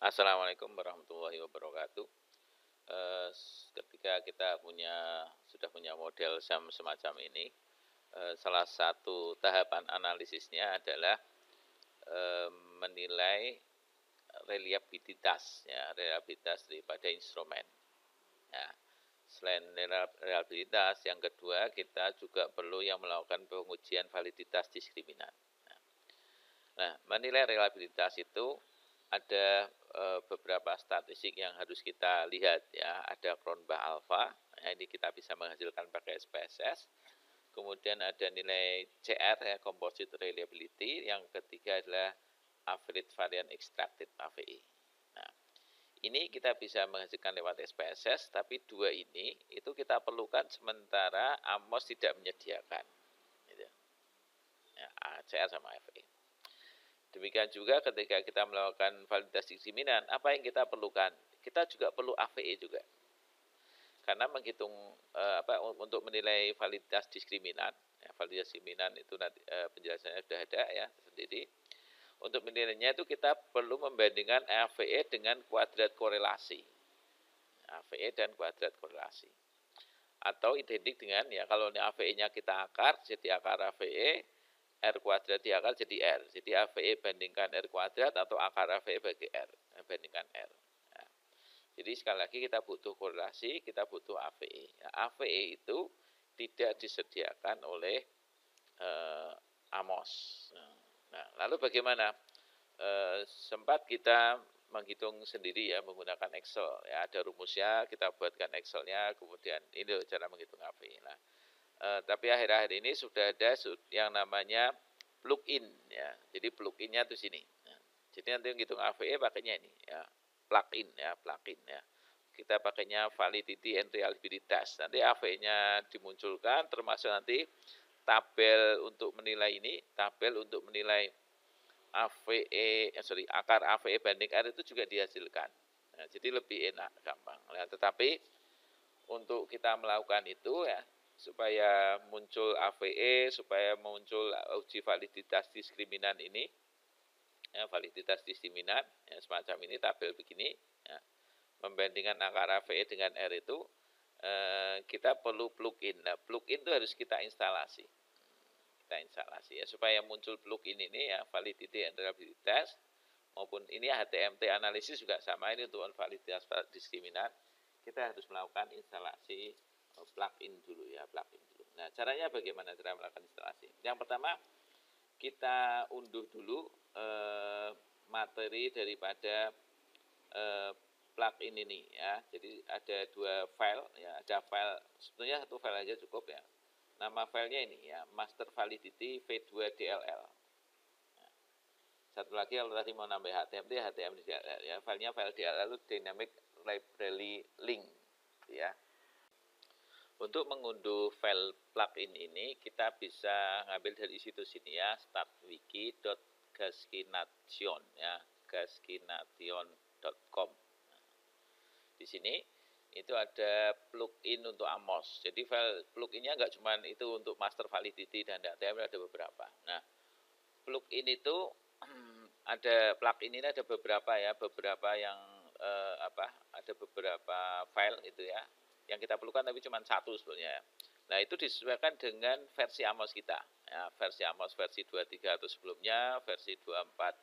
Assalamualaikum warahmatullahi wabarakatuh. Ketika kita sudah punya model SAM semacam ini, salah satu tahapan analisisnya adalah menilai reliabilitas, ya, reliabilitas daripada instrumen. Ya, selain reliabilitas, yang kedua kita juga perlu yang melakukan pengujian validitas diskriminan. Nah, menilai reliabilitas itu ada beberapa statistik yang harus kita lihat, ya. Ada Cronbach alpha, ya, ini kita bisa menghasilkan pakai SPSS. Kemudian ada nilai CR, ya, composite reliability. Yang ketiga adalah average variance extracted AVE. Nah, ini kita bisa menghasilkan lewat SPSS, tapi dua ini itu kita perlukan sementara AMOS tidak menyediakan, gitu. Ya, CR sama AVE. Demikian juga ketika kita melakukan validasi diskriminan, apa yang kita perlukan? Kita juga perlu AVE juga. Karena menghitung untuk menilai validitas diskriminan, ya, validitas diskriminan itu nanti penjelasannya sudah ada, ya, sendiri. Untuk menilainya itu kita perlu membandingkan AVE dengan kuadrat korelasi. AVE dan kuadrat korelasi. Atau identik dengan, ya, kalau ini AVE-nya kita akar, jadi akar AVE, R kuadrat diakar jadi R. Jadi AVE bandingkan R kuadrat atau akar AVE bagi R. Bandingkan R. Nah, jadi sekali lagi kita butuh korelasi, kita butuh AVE. Nah, AVE itu tidak disediakan oleh AMOS. Nah, lalu bagaimana? Sempat kita menghitung sendiri, ya, menggunakan Excel. Ya, ada rumusnya, kita buatkan Excelnya, kemudian ini cara menghitung AVE. Nah, tapi akhir-akhir ini sudah ada yang namanya plugin, ya. Jadi pluginnya itu sini. Nah, jadi nanti menghitung AVE pakainya ini, ya, plugin, ya, plugin, ya. Kita pakainya validity and reliability test. Nanti AVE-nya dimunculkan, termasuk nanti tabel untuk menilai ini, tabel untuk menilai akar AVE banding R itu juga dihasilkan. Nah, jadi lebih enak, gampang. Nah, tetapi untuk kita melakukan itu, ya, supaya muncul AVE, supaya muncul uji validitas diskriminan ini, ya, validitas diskriminan, ya, semacam ini tabel begini, ya, membandingkan akar AVE dengan R itu, kita perlu plugin. Nah, plugin itu harus kita instalasi, ya, supaya muncul plugin ini, ya, validity and reliability test, maupun ini HTMT analisis juga sama, ini untuk validitas diskriminan. Kita harus melakukan instalasi plugin dulu, ya, plugin dulu. Nah, caranya bagaimana cara melakukan instalasi? Yang pertama, kita unduh dulu materi daripada plugin ini, ya. Jadi ada dua file, ya, ada file, sebetulnya satu file aja cukup, ya. Nama filenya ini, ya, master validity v2dll. Nah, satu lagi kalau tadi mau nambah HTML, ya, filenya file DLL itu dynamic library link, ya. Untuk mengunduh file plugin ini kita bisa ngambil dari situs ini, ya, startwiki.gaskination, ya, gaskination.com. Di sini itu ada plugin untuk AMOS. Jadi file pluginnya nggak cuma itu untuk master validity dan HTML, ada beberapa. Nah, plugin itu ada plugin ini ada beberapa, ya, beberapa yang ada beberapa file itu, ya, yang kita perlukan, tapi cuma satu sebetulnya. Nah, itu disesuaikan dengan versi AMOS kita, ya, versi AMOS versi 23 atau sebelumnya, versi 24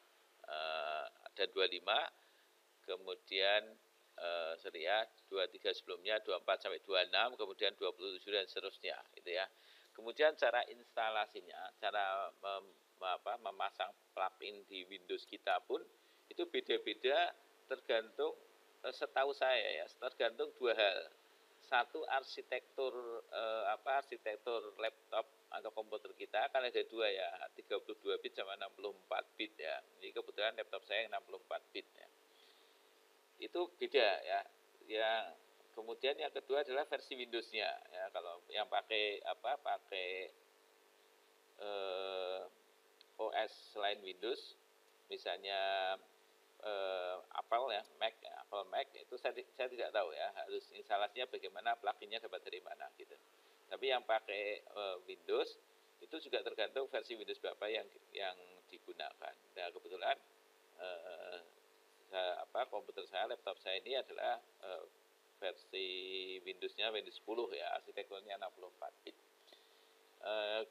ada 25, kemudian 23 sebelumnya, 24 sampai 26, kemudian 27 dan seterusnya, gitu, ya. Kemudian cara instalasinya, cara memasang plugin di Windows kita pun itu beda-beda, tergantung, setahu saya, ya, tergantung dua hal. Satu, arsitektur arsitektur laptop atau komputer kita, kan ada dua, ya, 32 bit sama 64 bit, ya. Ini kebetulan laptop saya 64 bit, ya. Itu beda, ya. Kemudian yang kedua adalah versi Windows-nya, ya. Kalau yang pakai OS selain Windows, misalnya Apple, ya, Apple Mac itu saya tidak tahu, ya, harus instalasinya bagaimana, pluginnya dapat dari mana, gitu. Tapi yang pakai Windows itu juga tergantung versi Windows berapa yang digunakan. Nah, kebetulan komputer saya, laptop saya ini adalah versi Windows-nya Windows 10 ya, arsitekturnya 64 bit.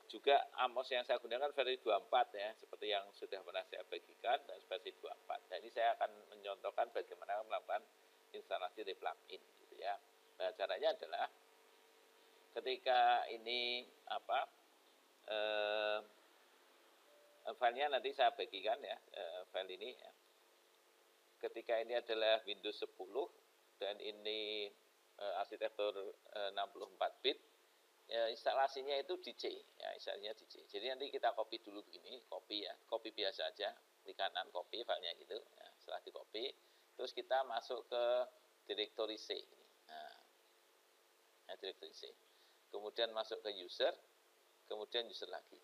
Juga AMOS yang saya gunakan versi 24 ya, seperti yang sudah pernah saya bagikan, dan versi 24. Nah, ini saya akan mencontohkan bagaimana melakukan instalasi dari plugin gitu ya. Nah, caranya adalah ketika ini filenya nanti saya bagikan ya, file ini ya. Ketika ini adalah Windows 10 dan ini arsitektur 64 bit, ya, instalasinya itu di C, ya, instalasinya di C. Jadi nanti kita copy dulu begini, copy ya, copy biasa aja, klik kanan copy filenya gitu, ya. Setelah di copy, terus kita masuk ke directory C. Nah, directory C. Kemudian masuk ke user, kemudian user lagi.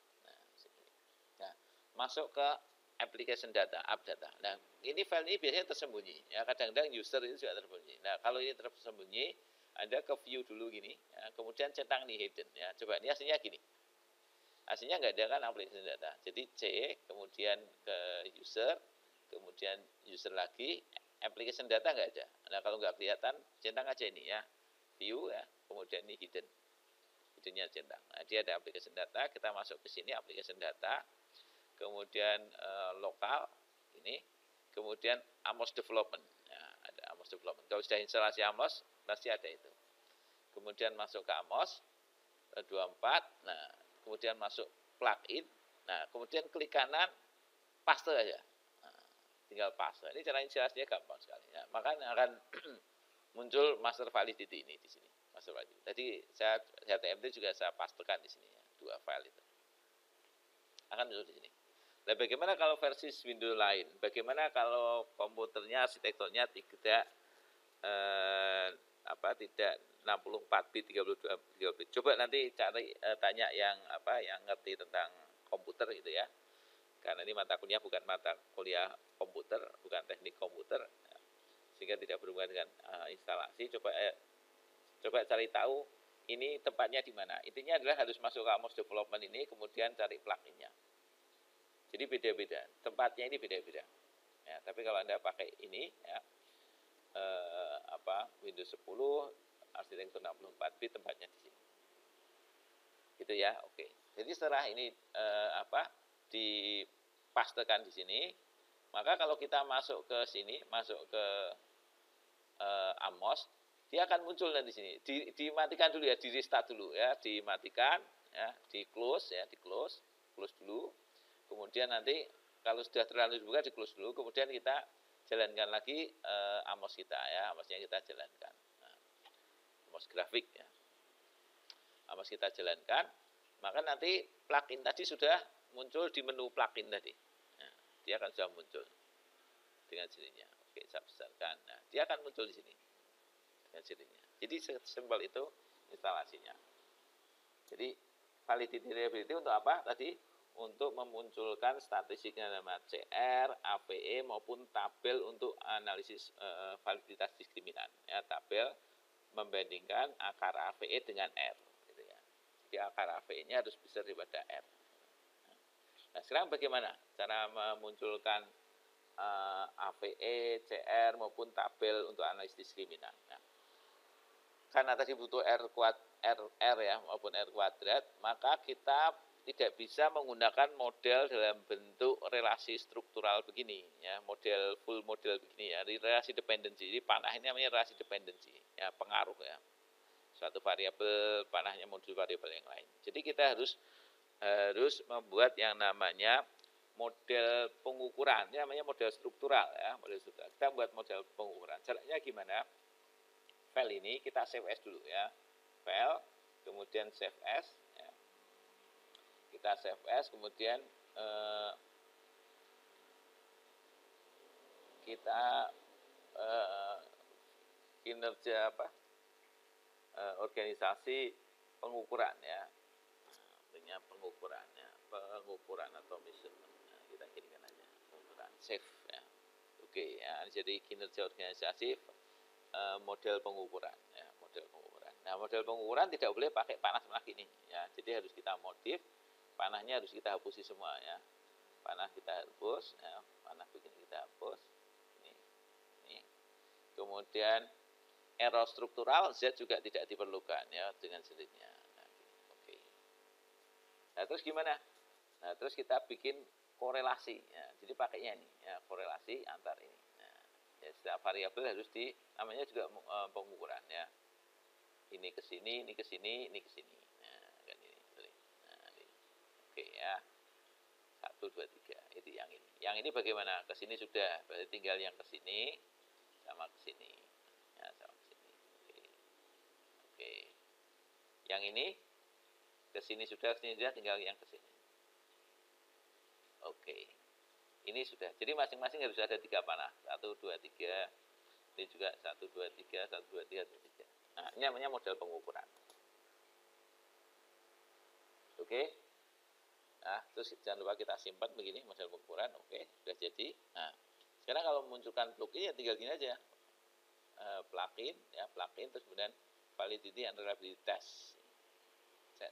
Nah, masuk ke application data, app data. Nah, ini file ini biasanya tersembunyi. Ya, kadang-kadang user itu juga tersembunyi. Nah, kalau ini tersembunyi, Anda ke view dulu gini, ya, kemudian centang nih hidden. Ya, coba ini aslinya gini. Aslinya nggak ada kan application data. Jadi C, kemudian ke user, kemudian user lagi, application data nggak ada. Nah, kalau nggak kelihatan, centang aja ini ya. View ya, kemudian ini hidden. Hiddennya centang. Nah, dia ada application data, kita masuk ke sini application data. Kemudian lokal ini, kemudian AMOS development, ya, ada AMOS development. Kalau sudah instalasi AMOS pasti ada itu. Kemudian masuk ke AMOS 24, nah kemudian masuk plugin, nah kemudian klik kanan paste aja, nah, tinggal paste. Ini cara instalasinya gampang sekali. Ya, maka akan muncul master validity ini di sini. Master validity. Tadi saya TMT juga saya pastekan di sini ya, 2 file itu akan muncul di sini. Nah, bagaimana kalau versi Windows lain? Bagaimana kalau komputernya arsitekturnya tidak tidak 64 bit, 32 bit. Coba nanti cari tanya yang yang ngerti tentang komputer gitu ya. Karena ini mata kuliah bukan mata kuliah komputer, bukan teknik komputer. Ya. Sehingga tidak berhubungan dengan instalasi. Coba cari tahu ini tempatnya di mana. Intinya adalah harus masuk ke AMOS development ini, kemudian cari pluginnya. Jadi beda-beda, tempatnya ini beda-beda. Ya, tapi kalau Anda pakai ini, ya, Windows 10, arsitektur 64 bit, tempatnya di sini. Gitu ya, oke. Jadi setelah ini dipastekan di sini, maka kalau kita masuk ke sini, masuk ke AMOS, dia akan muncul di sini. Dimatikan dulu ya, di restart dulu ya, dimatikan, ya, di close ya, close dulu. Kemudian nanti kalau sudah terlalu dibuka di close dulu, kemudian kita jalankan lagi AMOS kita ya, AMOSnya kita jalankan. Nah, AMOS grafik ya. AMOS kita jalankan, maka nanti plugin tadi sudah muncul di menu plugin tadi. Nah, dia akan sudah muncul dengan jadinya. Oke, saya besarkan. Nah, dia akan muncul di sini dengan jadinya. Jadi sesimpel itu instalasinya. Jadi validity reliability untuk apa tadi? Untuk memunculkan statistiknya nama CR, AVE maupun tabel untuk analisis validitas diskriminan. Ya, tabel membandingkan akar AVE dengan R. Gitu ya. Jadi akar AVE-nya harus besar daripada R. Nah, sekarang bagaimana cara memunculkan AVE, CR maupun tabel untuk analisis diskriminan? Nah, karena tadi butuh R ya maupun R kuadrat, maka kita tidak bisa menggunakan model dalam bentuk relasi struktural begini ya, full model begini ya, relasi dependensi. Jadi panah ini namanya relasi dependensi ya, pengaruh ya, suatu variabel panahnya modul variabel yang lain. Jadi kita harus membuat yang namanya model pengukuran, ini namanya model struktural ya, model struktural. Kita buat model pengukuran. Caranya gimana? File ini kita save as dulu ya, file, kemudian save as. Kita save as, kemudian kita kinerja organisasi pengukuran ya, artinya pengukuran atau measurement. Nah, kita kirimkan aja pengukuran, save ya. Oke ya, jadi kinerja organisasi model pengukuran ya, model pengukuran. Nah, model pengukuran tidak boleh pakai panah lagi nih ya, jadi harus kita modif. Panahnya harus kita hapusi semua ya. Panah kita hapus, ya. Panah begini kita hapus. Ini Kemudian error struktural Z juga tidak diperlukan ya dengan sendirinya. Nah, oke. Nah, terus gimana? Nah, terus kita bikin korelasi. Ya, jadi pakainya ini, ya, korelasi antar ini. Nah, ya, setiap variabel harus namanya juga pengukuran ya. Ini ke sini, ini ke sini, ini ke sini. Nah, kan ini. Nah, ini. Oke ya. 1, 2, 3. Itu yang ini. Yang ini bagaimana? Ke sini sudah. Berarti tinggal yang ke sini sama ke sini. Ya, sama ke sini. Oke. Oke. Yang ini ke sini sudah, tinggal yang ke sini. Oke. Ini sudah. Jadi masing-masing harus ada 3 panah. 1, 2, 3. Ini juga 1, 2, 3, 1, 2, 3, 1, 2, 3. Nah, ini namanya model pengukuran. Oke. Nah, terus jangan lupa kita simpan begini model pengukuran. Oke, sudah jadi. Nah, sekarang kalau memunculkan plugin ya tinggal gini aja. Plugin ya, plugin terus kemudian validity and reliability test. Set.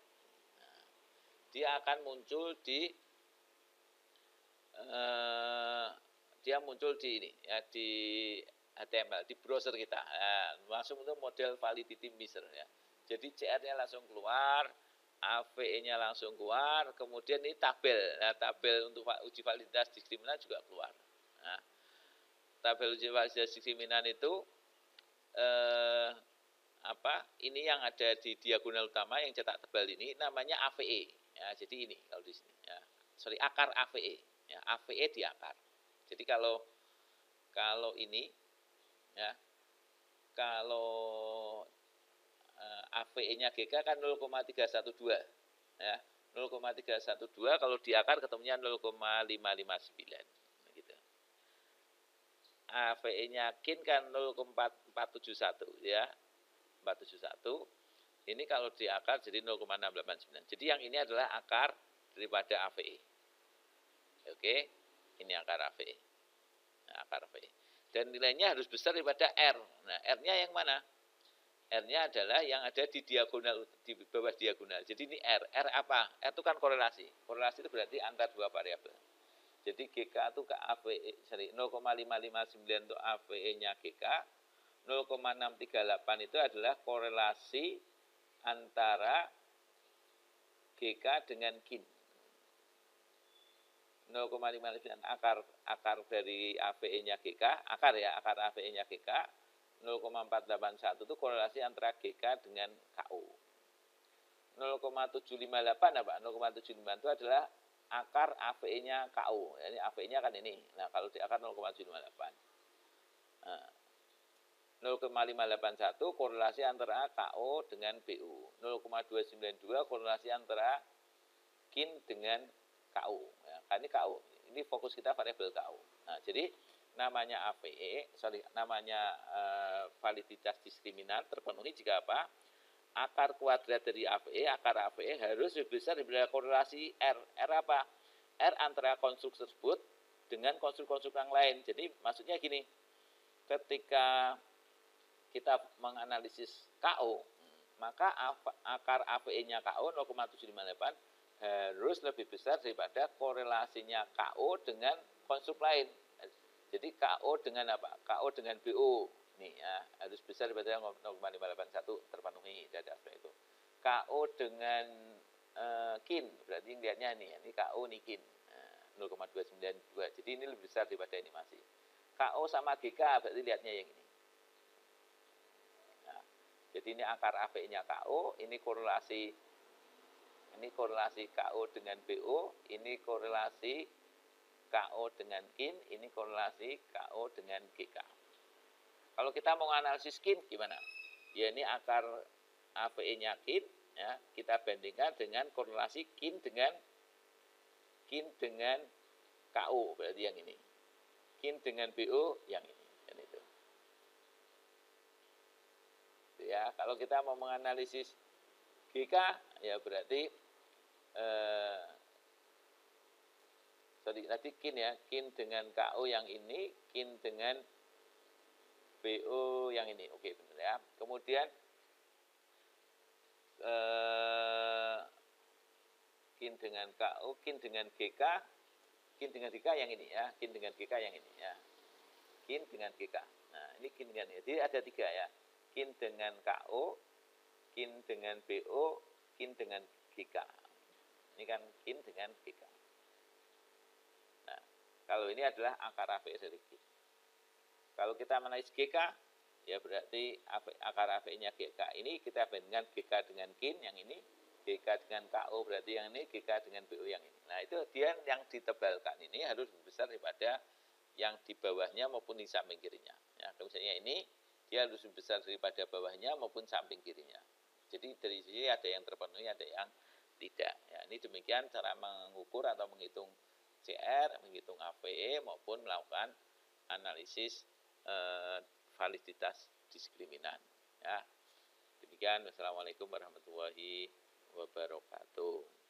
Nah, dia akan muncul di ini ya, di HTML di browser kita. Nah, langsung untuk model validity measure ya. Jadi CR-nya langsung keluar, AVE-nya langsung keluar, kemudian ini tabel. Nah, tabel untuk uji validitas diskriminan juga keluar. Nah, tabel uji validitas diskriminan itu ini yang ada di diagonal utama yang cetak tebal ini namanya AVE. Ya, jadi ini kalau di sini ya. Sorry, akar AVE. Ya, AVE di akar. Jadi kalau ini ya, kalau AVE-nya GK kan 0,312 ya. 0,312 kalau di akar ketemunya 0,559 gitu. AVE-nya KIN kan 0,471 ya. 471. Ini kalau di akar jadi 0,689. Jadi yang ini adalah akar daripada AVE. Oke, ini akar AVE. Nah, akar AVE. Dan nilainya harus besar daripada R. Nah, R-nya yang mana? R-nya adalah yang ada di diagonal, di bawah diagonal. Jadi ini R. R apa? R itu kan korelasi. Korelasi itu berarti antar dua variabel. Jadi GK itu ke AVE, 0,559 untuk AVE-nya GK. 0,638 itu adalah korelasi antara GK dengan KIN. 0,59 akar dari AVE-nya GK, akar AVE-nya GK. 0,481 itu korelasi antara GK dengan KO. 0,758 apa? 0,75 itu adalah akar AVE-nya KO. Jadi AVE-nya kan ini. Nah, kalau di akar 0,758. Nah, 0,581 korelasi antara KO dengan BO. 0,292 korelasi antara KIN dengan KO. Ya, kan ini KO. Ini fokus kita variabel KO. Nah, jadi namanya AVE, namanya validitas diskriminan terpenuhi jika apa? Akar kuadrat dari AVE, akar AVE harus lebih besar daripada korelasi R. R apa? R antara konstruk tersebut dengan konstruk-konstruk yang lain. Jadi maksudnya gini, ketika kita menganalisis KO, maka akar AVE-nya KO 0,758 harus lebih besar daripada korelasinya KO dengan konstruk lain. Jadi KO dengan apa? KO dengan BO. Nih ya, harus besar daripada 0,581 terpenuhi dari aspek itu. KO dengan KIN, berarti lihatnya nih, ini KO nih KIN. 0,292. Jadi ini lebih besar daripada ini masih. KO sama GK berarti lihatnya yang ini. Nah, jadi ini akar AVE-nya KO, ini korelasi KO dengan BO, ini korelasi KO dengan KIN, ini korelasi KO dengan GK. Kalau kita mau analisis KIN gimana? Ya ini akar AVE-nya KIN, ya, kita bandingkan dengan korelasi KIN dengan KO, berarti yang ini. KIN dengan BO yang ini, dan itu. Ya, kalau kita mau menganalisis GK, ya berarti tadi KIN ya, KIN dengan KO yang ini, KIN dengan BO yang ini. Oke, benar ya. Kemudian KIN dengan KO, KIN dengan GK, KIN dengan GK yang ini ya, KIN dengan GK yang ini ya. KIN dengan GK. Nah, ini kin dengan, jadi ada 3 ya. Kin dengan KO, kin dengan BO, kin dengan GK. Ini kan kin dengan GK. Nah, kalau ini adalah akar AVE dari kin. Kalau kita menanalisis GK, ya berarti akar AVE-nya GK. Ini kita bandingkan GK dengan kin, yang ini GK dengan KO, berarti yang ini GK dengan BO yang ini. Nah, itu dia yang ditebalkan ini harus lebih besar daripada yang di bawahnya maupun di samping kirinya. Ya, kalau misalnya ini, dia harus lebih besar daripada bawahnya maupun samping kirinya. Jadi dari sini ada yang terpenuhi, ada yang tidak. Ya, ini demikian cara mengukur atau menghitung CR, menghitung AVE maupun melakukan analisis validitas diskriminan. Ya, demikian. Wassalamualaikum warahmatullahi wabarakatuh.